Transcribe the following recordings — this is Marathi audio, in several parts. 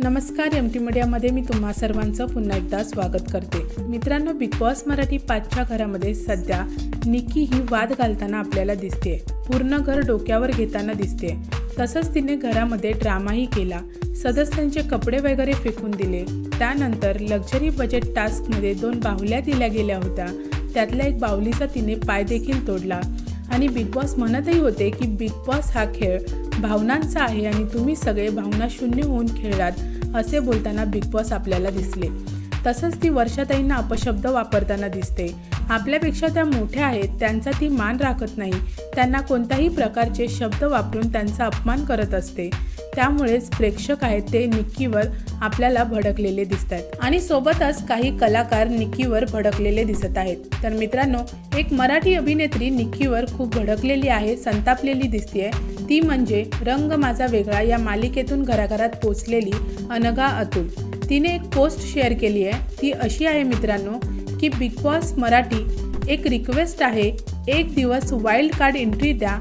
नमस्कार, एम.टी. मीडियामध्ये मी तुम्हा सर्वांचं पुन्हा एकदा स्वागत करते. मित्रांनो, बिग बॉस मराठी 5च्या घरामध्ये सध्या निक्की ही वाद घालताना आपल्याला दिसते. पूर्ण घर डोक्यावर घेताना दिसते. तसंच तिने घरामध्ये ड्रामाही केला. सदस्यांचे कपडे वगैरे फेकून दिले. त्यानंतर लक्झरी बजेट टास्कमध्ये 2 बाहुल्या दिल्या गेल्या होत्या. त्यातल्या एक बाहुलीचा तिने पाय देखील तोडला. आणि बिग बॉस म्हणतही होते की बिग बॉस हा खेळ भावनांचा आहे आणि तुम्ही सगळे भावना शून्य होऊन खेळलात असे बोलताना बिग बॉस आपल्याला दिसले. तसंच ती वर्षाताईंना अपशब्द वापरताना दिसते. आपल्यापेक्षा त्या मोठ्या आहेत, त्यांचा ती मान राखत नाही. त्यांना कोणत्याही प्रकारचे शब्द वापरून त्यांचा अपमान करत असते. त्यामुळेच प्रेक्षक आहेत ते निक्कीवर आपल्याला भडकलेले दिसत आहेत आणि सोबतच काही कलाकार निक्कीवर भडकलेले दिसत आहेत. तर मित्रांनो, एक मराठी अभिनेत्री निक्कीवर खूप भडकलेली आहे, संतापलेली दिसतेय. ती म्हणजे रंग माझा वेगळा या मालिकेतून घराघरात पोचलेली अनघा अतुल. तिने एक पोस्ट शेअर केली आहे. ती अशी आहे मित्रांनो की बिग बॉस मराठी एक रिक्वेस्ट आहे, एक दिवस वाईल्ड कार्ड एंट्री द्या,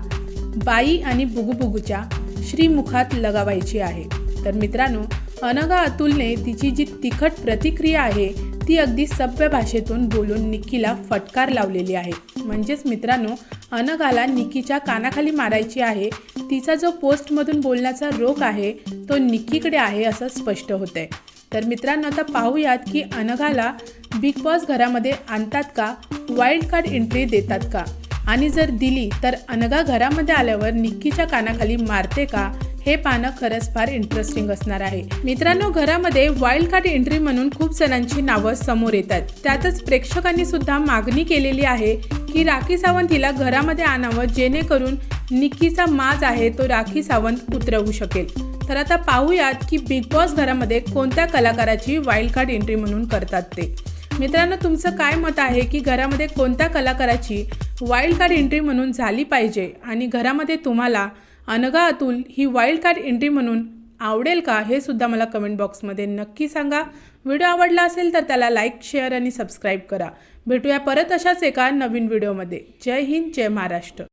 बाई आणि बुगुबुगूच्या श्रीमुखात लगावायची आहे. तर मित्रांनो, अनघा अतुलने तिची जी तिखट प्रतिक्रिया आहे ती अगदी सभ्य भाषेतून बोलून निक्कीला फटकार लावलेली आहे. म्हणजेच मित्रांनो, अनघाला निक्कीच्या कानाखाली मारायची आहे. तिचा जो पोस्टमधून बोलण्याचा रोख आहे तो निक्कीकडे आहे असं स्पष्ट होतंय. तर मित्रांनो, आता पाहूयात की अनघाला बिग बॉस घरामध्ये आणतात का, वाईल्ड कार्ड एंट्री देतात का, आणि जर दिली तर अनघा घरामध्ये आल्यावर निक्कीच्या कानाखाली मारते का, हे पाहणं खरंच फार इंटरेस्टिंग असणार आहे. मित्रांनो, घरामध्ये वाईल्ड कार्ड एंट्री म्हणून खूप जणांची नावं समोर येतात. त्यातच प्रेक्षकांनी सुद्धा मागणी केलेली आहे की राखी सावंत हिला घरामध्ये आणावं, जेणेकरून निक्कीचा माज आहे तो राखी सावंत उतरवू शकेल. तर आता पाहूयात की बिग बॉस घरामध्ये कोणत्या कलाकाराची वाईल्ड कार्ड एंट्री म्हणून करतात ते. मित्रांनो, तुमचं काय मत आहे की घरामध्ये कोणत्या कलाकाराची वाईल्ड कार्ड एंट्री म्हणून झाली पाहिजे आणि घरामध्ये तुम्हाला अनघा अतुल ही वाईल्ड कार्ड एंट्री म्हणून आवडेल का, हे सुद्धा मला कमेंट बॉक्समध्ये नक्की सांगा. व्हिडिओ आवडला असेल तर त्याला लाईक, शेअर आणि सबस्क्राईब करा. भेटूया परत अशाच एका नवीन व्हिडिओमध्ये. जय हिंद, जय महाराष्ट्र.